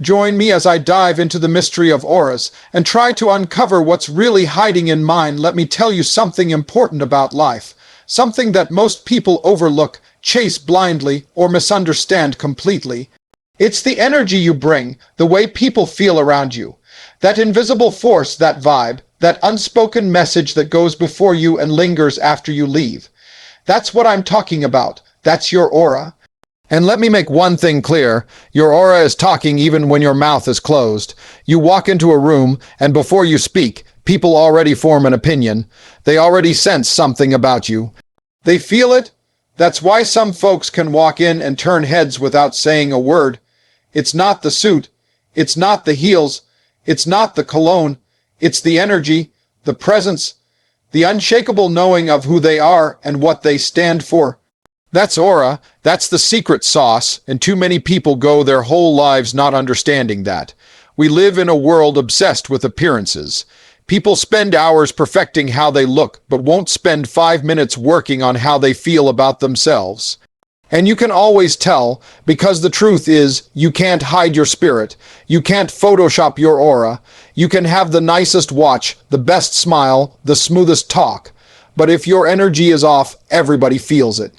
Join me as I dive into the mystery of auras and try to uncover what's really hiding in mine. Let me tell you something important about life, something that most people overlook, chase blindly, or misunderstand completely. It's the energy you bring, the way people feel around you. That invisible force, that vibe, that unspoken message that goes before you and lingers after you leave. That's what I'm talking about. That's your aura. And let me make one thing clear. Your aura is talking even when your mouth is closed. You walk into a room, and before you speak, people already form an opinion. They already sense something about you. They feel it. That's why some folks can walk in and turn heads without saying a word. It's not the suit. It's not the heels. It's not the cologne. It's the energy, the presence, the unshakable knowing of who they are and what they stand for. That's aura, that's the secret sauce, and too many people go their whole lives not understanding that. We live in a world obsessed with appearances. People spend hours perfecting how they look, but won't spend 5 minutes working on how they feel about themselves. And you can always tell, because the truth is, you can't hide your spirit. You can't Photoshop your aura. You can have the nicest watch, the best smile, the smoothest talk. But if your energy is off, everybody feels it.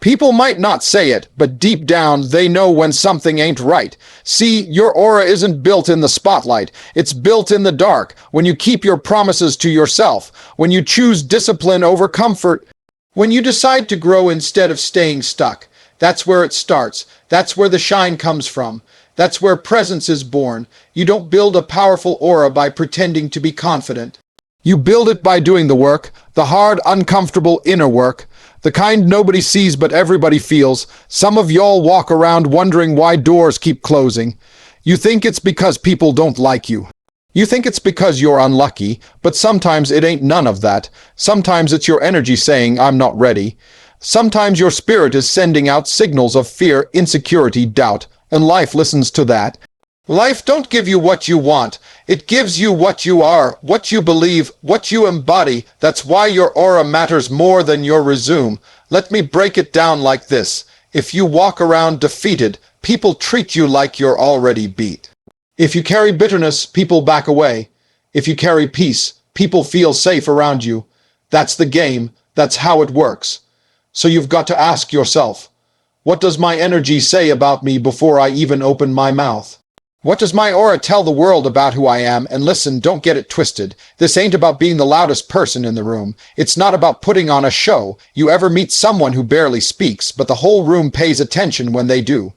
People might not say it, but deep down they know when something ain't right. See, your aura isn't built in the spotlight. It's built in the dark, when you keep your promises to yourself, when you choose discipline over comfort, when you decide to grow instead of staying stuck. That's where it starts. That's where the shine comes from. That's where presence is born. You don't build a powerful aura by pretending to be confident. You build it by doing the work, the hard, uncomfortable inner work. The kind nobody sees but everybody feels. Some of y'all walk around wondering why doors keep closing. You think it's because people don't like you. You think it's because you're unlucky, but sometimes it ain't none of that. Sometimes it's your energy saying, I'm not ready. Sometimes your spirit is sending out signals of fear, insecurity, doubt, and life listens to that. Life don't give you what you want. It gives you what you are, what you believe, what you embody. That's why your aura matters more than your resume. Let me break it down like this. If you walk around defeated, people treat you like you're already beat. If you carry bitterness, people back away. If you carry peace, people feel safe around you. That's the game. That's how it works. So you've got to ask yourself, what does my energy say about me before I even open my mouth? What does my aura tell the world about who I am? And listen, don't get it twisted. This ain't about being the loudest person in the room. It's not about putting on a show. You ever meet someone who barely speaks, but the whole room pays attention when they do?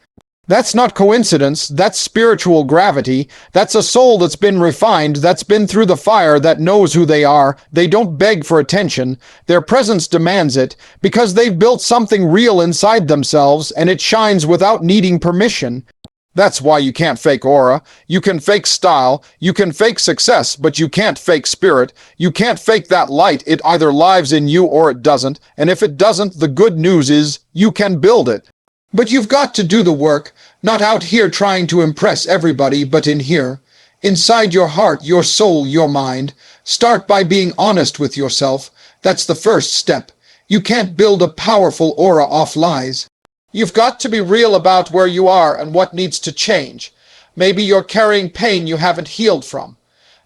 That's not coincidence. That's spiritual gravity. That's a soul that's been refined, that's been through the fire, that knows who they are. They don't beg for attention. Their presence demands it, because they've built something real inside themselves, and it shines without needing permission. That's why you can't fake aura. You can fake style, you can fake success, but you can't fake spirit. You can't fake that light. It either lives in you or it doesn't. And if it doesn't, the good news is you can build it. But you've got to do the work, not out here trying to impress everybody, but in here. Inside your heart, your soul, your mind. Start by being honest with yourself. That's the first step. You can't build a powerful aura off lies. You've got to be real about where you are and what needs to change. Maybe you're carrying pain you haven't healed from.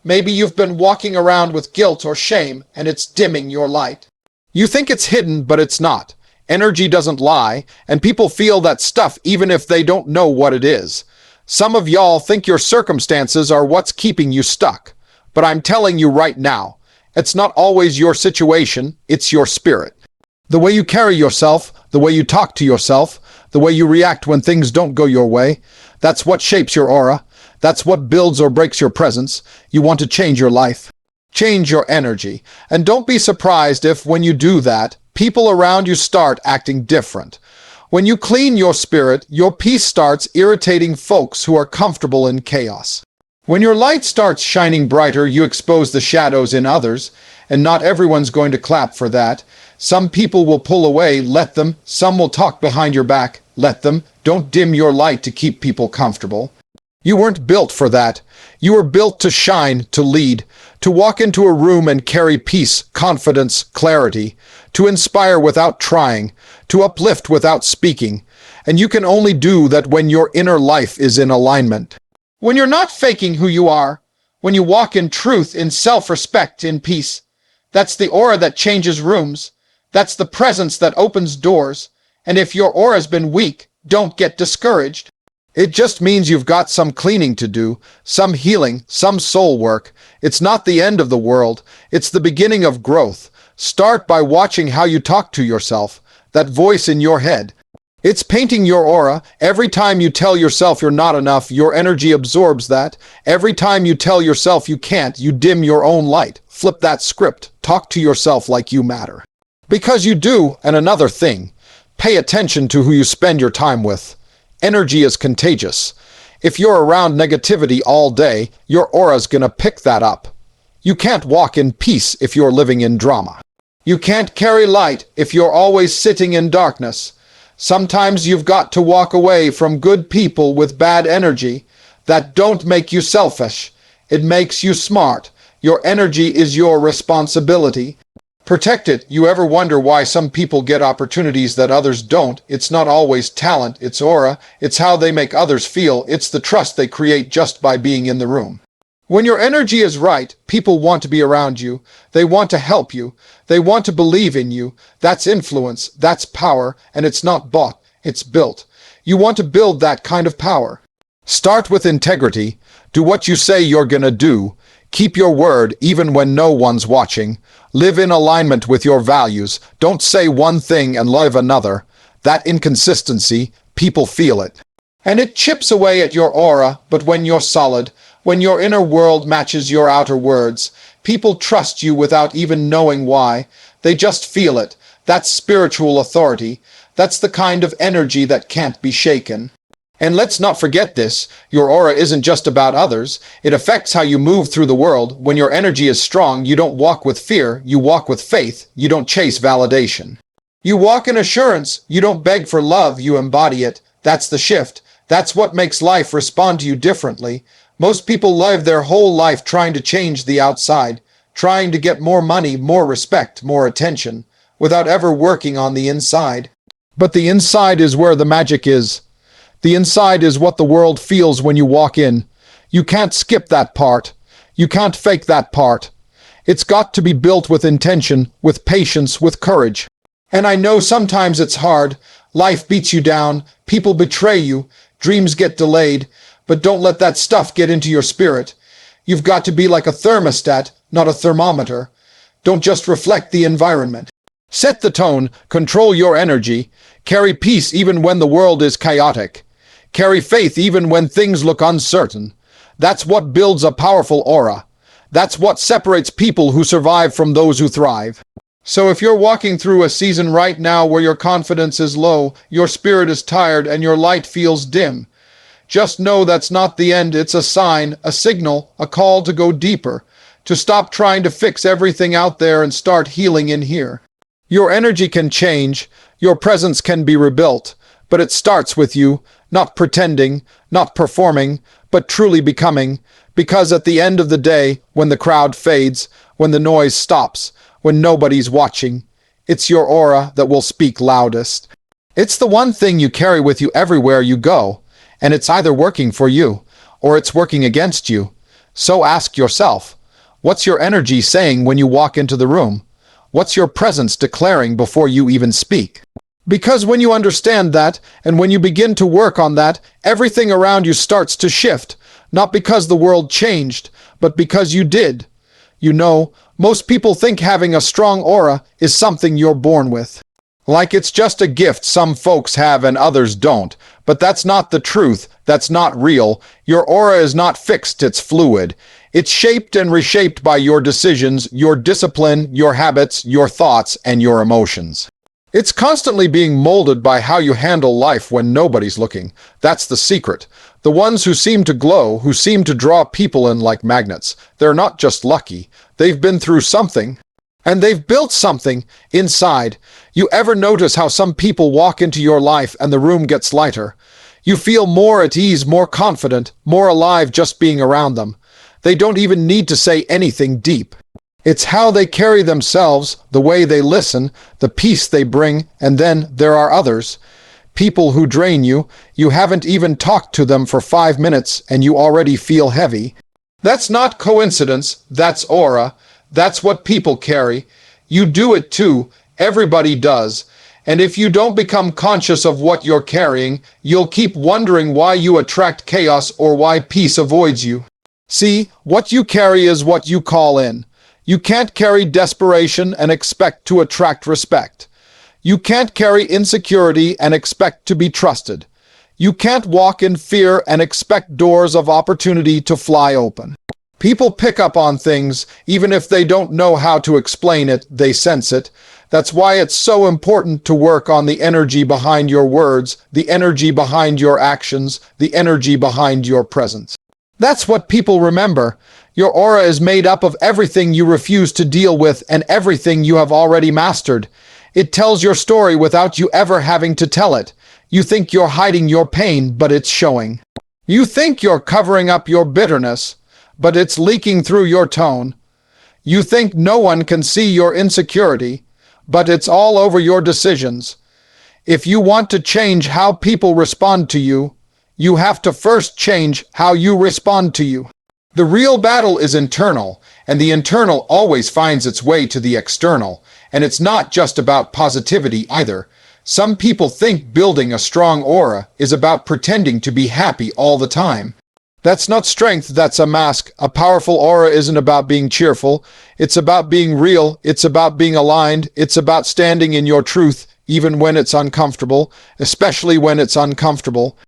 Maybe you've been walking around with guilt or shame, and it's dimming your light. You think it's hidden, but it's not. Energy doesn't lie, and people feel that stuff even if they don't know what it is. Some of y'all think your circumstances are what's keeping you stuck. But I'm telling you right now, it's not always your situation, it's your spirit. The way you carry yourself, the way you talk to yourself, the way you react when things don't go your way, that's what shapes your aura. That's what builds or breaks your presence. You want to change your life. Change your energy. And don't be surprised if, when you do that, people around you start acting different. When you clean your spirit, your peace starts irritating folks who are comfortable in chaos. When your light starts shining brighter, you expose the shadows in others, and not everyone's going to clap for that. Some people will pull away, let them. Some will talk behind your back, let them. Don't dim your light to keep people comfortable. You weren't built for that. You were built to shine, to lead, to walk into a room and carry peace, confidence, clarity, to inspire without trying, to uplift without speaking. And you can only do that when your inner life is in alignment. When you're not faking who you are, when you walk in truth, in self-respect, in peace, that's the aura that changes rooms. That's the presence that opens doors. And if your aura's been weak, don't get discouraged. It just means you've got some cleaning to do, some healing, some soul work. It's not the end of the world. It's the beginning of growth. Start by watching how you talk to yourself, that voice in your head. It's painting your aura. Every time you tell yourself you're not enough, your energy absorbs that. Every time you tell yourself you can't, you dim your own light. Flip that script. Talk to yourself like you matter. Because you do. And another thing, pay attention to who you spend your time with. Energy is contagious. If you're around negativity all day, your aura's gonna pick that up. You can't walk in peace if you're living in drama. You can't carry light if you're always sitting in darkness. Sometimes you've got to walk away from good people with bad energy. That don't make you selfish. It makes you smart. Your energy is your responsibility. Protect it. You ever wonder why some people get opportunities that others don't? It's not always talent, it's aura. It's how they make others feel. It's the trust they create just by being in the room. When your energy is right, people want to be around you. They want to help you. They want to believe in you. That's influence. That's power. And it's not bought. It's built. You want to build that kind of power. Start with integrity. Do what you say you're gonna do. Keep your word even when no one's watching. Live in alignment with your values. Don't say one thing and live another. That inconsistency, people feel it. And it chips away at your aura, but when you're solid, when your inner world matches your outer words, people trust you without even knowing why. They just feel it. That's spiritual authority. That's the kind of energy that can't be shaken. And let's not forget this, your aura isn't just about others. It affects how you move through the world. When your energy is strong, you don't walk with fear, you walk with faith. You don't chase validation. You walk in assurance. You don't beg for love, you embody it. That's the shift. That's what makes life respond to you differently. Most people live their whole life trying to change the outside, trying to get more money, more respect, more attention, without ever working on the inside. But the inside is where the magic is. The inside is what the world feels when you walk in. You can't skip that part. You can't fake that part. It's got to be built with intention, with patience, with courage. And I know sometimes it's hard. Life beats you down. People betray you. Dreams get delayed. But don't let that stuff get into your spirit. You've got to be like a thermostat, not a thermometer. Don't just reflect the environment. Set the tone, control your energy, carry peace even when the world is chaotic. Carry faith even when things look uncertain. That's what builds a powerful aura. That's what separates people who survive from those who thrive. So if you're walking through a season right now where your confidence is low, your spirit is tired, and your light feels dim, just know that's not the end. It's a sign, a signal, a call to go deeper, to stop trying to fix everything out there and start healing in here. Your energy can change, your presence can be rebuilt, but it starts with you, not pretending, not performing, but truly becoming, because at the end of the day, when the crowd fades, when the noise stops, when nobody's watching, it's your aura that will speak loudest. It's the one thing you carry with you everywhere you go. And it's either working for you, or it's working against you. So ask yourself, what's your energy saying when you walk into the room? What's your presence declaring before you even speak? Because when you understand that, and when you begin to work on that, everything around you starts to shift, not because the world changed, but because you did. You know, most people think having a strong aura is something you're born with. Like it's just a gift some folks have and others don't. But that's not the truth. That's not real. Your aura is not fixed, it's fluid. It's shaped and reshaped by your decisions, your discipline, your habits, your thoughts, and your emotions. It's constantly being molded by how you handle life when nobody's looking. That's the secret. The ones who seem to glow, who seem to draw people in like magnets, they're not just lucky. They've been through something. And they've built something inside. You ever notice how some people walk into your life and the room gets lighter? You feel more at ease, more confident, more alive just being around them. They don't even need to say anything deep. It's how they carry themselves, the way they listen, the peace they bring, and then there are others. People who drain you, you haven't even talked to them for 5 minutes and you already feel heavy. That's not coincidence, that's aura. That's what people carry. You do it too. Everybody does. And if you don't become conscious of what you're carrying, you'll keep wondering why you attract chaos or why peace avoids you. See, what you carry is what you call in. You can't carry desperation and expect to attract respect. You can't carry insecurity and expect to be trusted. You can't walk in fear and expect doors of opportunity to fly open. People pick up on things, even if they don't know how to explain it, they sense it. That's why it's so important to work on the energy behind your words, the energy behind your actions, the energy behind your presence. That's what people remember. Your aura is made up of everything you refuse to deal with and everything you have already mastered. It tells your story without you ever having to tell it. You think you're hiding your pain, but it's showing. You think you're covering up your bitterness, but it's leaking through your tone. You think no one can see your insecurity, but it's all over your decisions. If you want to change how people respond to you, you have to first change how you respond to you. The real battle is internal, and the internal always finds its way to the external, and it's not just about positivity either. Some people think building a strong aura is about pretending to be happy all the time. That's not strength, that's a mask. A powerful aura isn't about being cheerful. It's about being real. It's about being aligned. It's about standing in your truth, even when it's uncomfortable, especially when it's uncomfortable.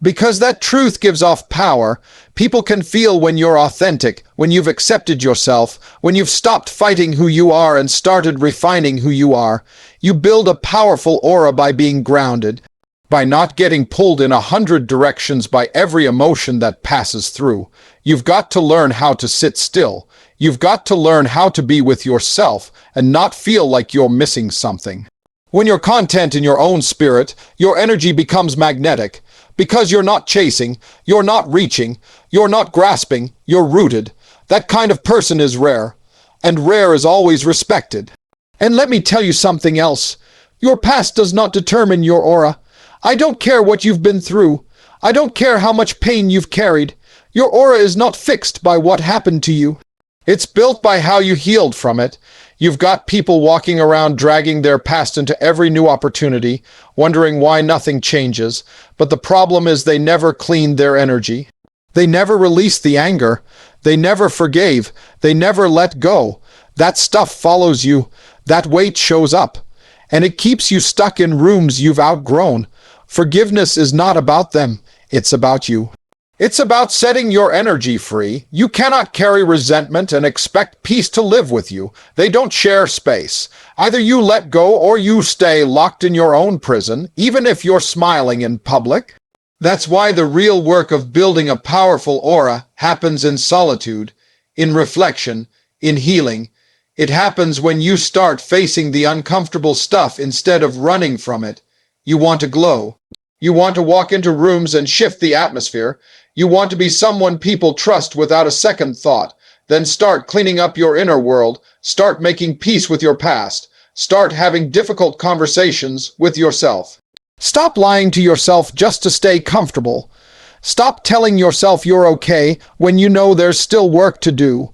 Because that truth gives off power. People can feel when you're authentic, when you've accepted yourself, when you've stopped fighting who you are and started refining who you are. You build a powerful aura by being grounded, by not getting pulled in 100 directions by every emotion that passes through. You've got to learn how to sit still. You've got to learn how to be with yourself and not feel like you're missing something. When you're content in your own spirit, your energy becomes magnetic. Because you're not chasing, you're not reaching, you're not grasping, you're rooted. That kind of person is rare, and rare is always respected. And let me tell you something else. Your past does not determine your aura. I don't care what you've been through. I don't care how much pain you've carried. Your aura is not fixed by what happened to you. It's built by how you healed from it. You've got people walking around dragging their past into every new opportunity, wondering why nothing changes. But the problem is they never cleaned their energy. They never released the anger. They never forgave. They never let go. That stuff follows you. That weight shows up. And it keeps you stuck in rooms you've outgrown. Forgiveness is not about them. It's about you. It's about setting your energy free. You cannot carry resentment and expect peace to live with you. They don't share space. Either you let go or you stay locked in your own prison, even if you're smiling in public. That's why the real work of building a powerful aura happens in solitude, in reflection, in healing. It happens when you start facing the uncomfortable stuff instead of running from it. You want to glow. You want to walk into rooms and shift the atmosphere. You want to be someone people trust without a second thought. Then start cleaning up your inner world. Start making peace with your past. Start having difficult conversations with yourself. Stop lying to yourself just to stay comfortable. Stop telling yourself you're okay when you know there's still work to do.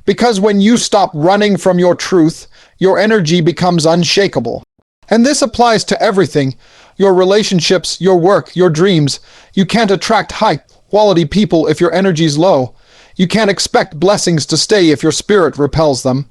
Because when you stop running from your truth, your energy becomes unshakable. And this applies to everything. Your relationships, your work, your dreams. You can't attract high-quality people if your energy's low. You can't expect blessings to stay if your spirit repels them.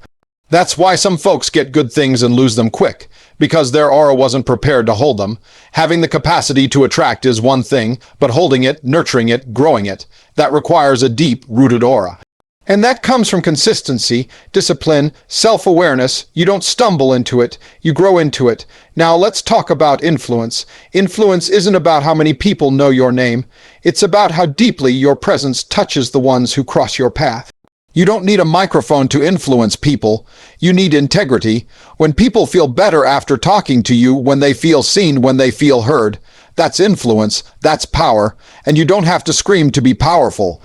That's why some folks get good things and lose them quick, because their aura wasn't prepared to hold them. Having the capacity to attract is one thing, but holding it, nurturing it, growing it, that requires a deep-rooted aura. And that comes from consistency, discipline, self-awareness. You don't stumble into it, you grow into it. Now let's talk about influence. Influence isn't about how many people know your name. It's about how deeply your presence touches the ones who cross your path. You don't need a microphone to influence people. You need integrity. When people feel better after talking to you, when they feel seen, when they feel heard, that's influence, that's power, and you don't have to scream to be powerful.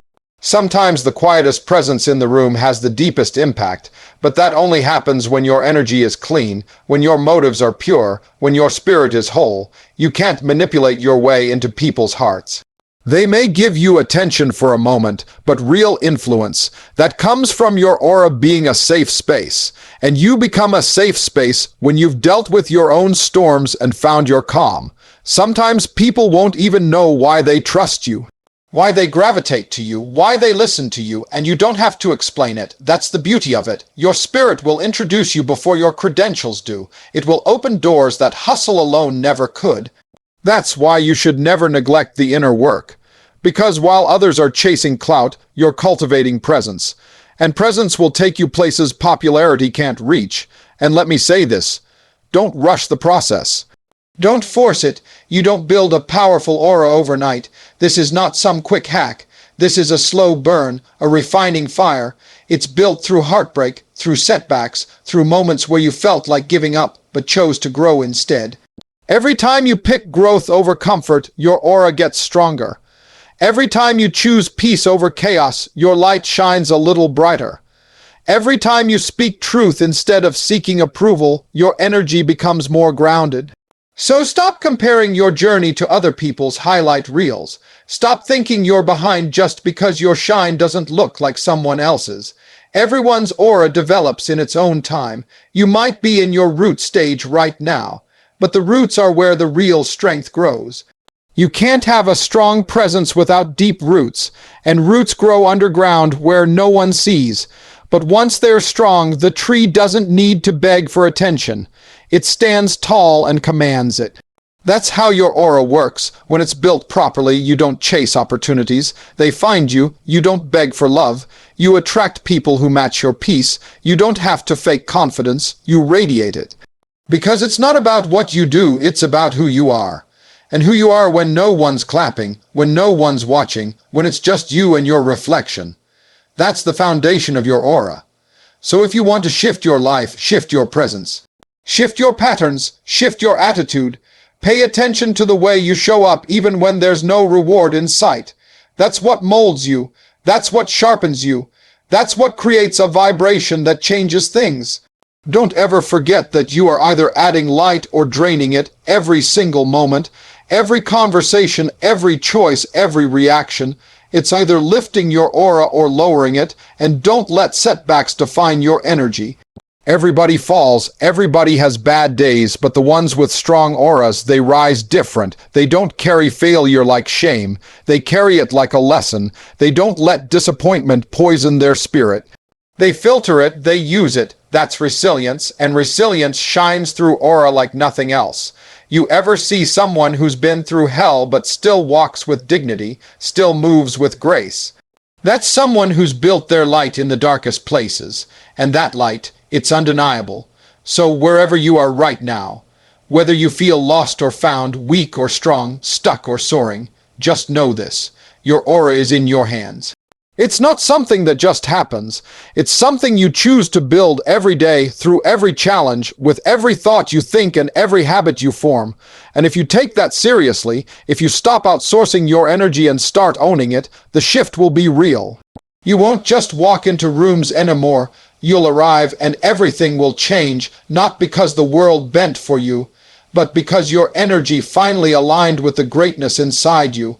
Sometimes the quietest presence in the room has the deepest impact, but that only happens when your energy is clean, when your motives are pure, when your spirit is whole. You can't manipulate your way into people's hearts. They may give you attention for a moment, but real influence, that comes from your aura being a safe space. And you become a safe space when you've dealt with your own storms and found your calm. Sometimes people won't even know why they trust you, why they gravitate to you, why they listen to you, and you don't have to explain it. That's the beauty of it. Your spirit will introduce you before your credentials do. It will open doors that hustle alone never could. That's why you should never neglect the inner work. Because while others are chasing clout, you're cultivating presence. And presence will take you places popularity can't reach. And let me say this, don't rush the process. Don't force it. You don't build a powerful aura overnight. This is not some quick hack. This is a slow burn, a refining fire. It's built through heartbreak, through setbacks, through moments where you felt like giving up, but chose to grow instead. Every time you pick growth over comfort, your aura gets stronger. Every time you choose peace over chaos, your light shines a little brighter. Every time you speak truth instead of seeking approval, your energy becomes more grounded. So stop comparing your journey to other people's highlight reels. Stop thinking you're behind just because your shine doesn't look like someone else's. Everyone's aura develops in its own time. You might be in your root stage right now, but the roots are where the real strength grows. You can't have a strong presence without deep roots, and roots grow underground where no one sees. But once they're strong, the tree doesn't need to beg for attention. It stands tall and commands it. That's how your aura works. When it's built properly, you don't chase opportunities. They find you. You don't beg for love. You attract people who match your peace. You don't have to fake confidence. You radiate it. Because it's not about what you do, it's about who you are. And who you are when no one's clapping, when no one's watching, when it's just you and your reflection. That's the foundation of your aura. So if you want to shift your life, shift your presence. Shift your patterns, shift your attitude. Pay attention to the way you show up even when there's no reward in sight. That's what molds you. That's what sharpens you. That's what creates a vibration that changes things. Don't ever forget that you are either adding light or draining it every single moment. Every conversation, every choice, every reaction, it's either lifting your aura or lowering it, and don't let setbacks define your energy. Everybody falls, everybody has bad days, but the ones with strong auras, they rise different. They don't carry failure like shame. They carry it like a lesson. They don't let disappointment poison their spirit. They filter it, they use it. That's resilience, and resilience shines through aura like nothing else. You ever see someone who's been through hell but still walks with dignity, still moves with grace? That's someone who's built their light in the darkest places, and that light, it's undeniable. So wherever you are right now, whether you feel lost or found, weak or strong, stuck or soaring, just know this, your aura is in your hands. It's not something that just happens. It's something you choose to build every day, through every challenge, with every thought you think and every habit you form. And if you take that seriously, if you stop outsourcing your energy and start owning it, the shift will be real. You won't just walk into rooms anymore. You'll arrive and everything will change, not because the world bent for you, but because your energy finally aligned with the greatness inside you.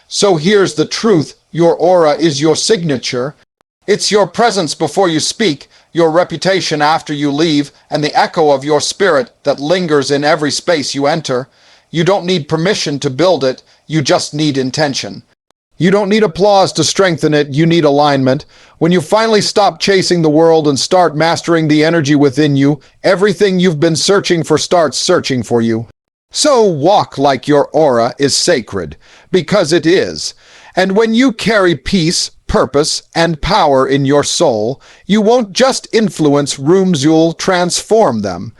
So here's the truth. Your aura is your signature. It's your presence before you speak, your reputation after you leave, and the echo of your spirit that lingers in every space you enter. You don't need permission to build it, you just need intention. You don't need applause to strengthen it, you need alignment. When you finally stop chasing the world and start mastering the energy within you, everything you've been searching for starts searching for you. So walk like your aura is sacred, because it is. And when you carry peace, purpose, and power in your soul, you won't just influence rooms, you'll transform them.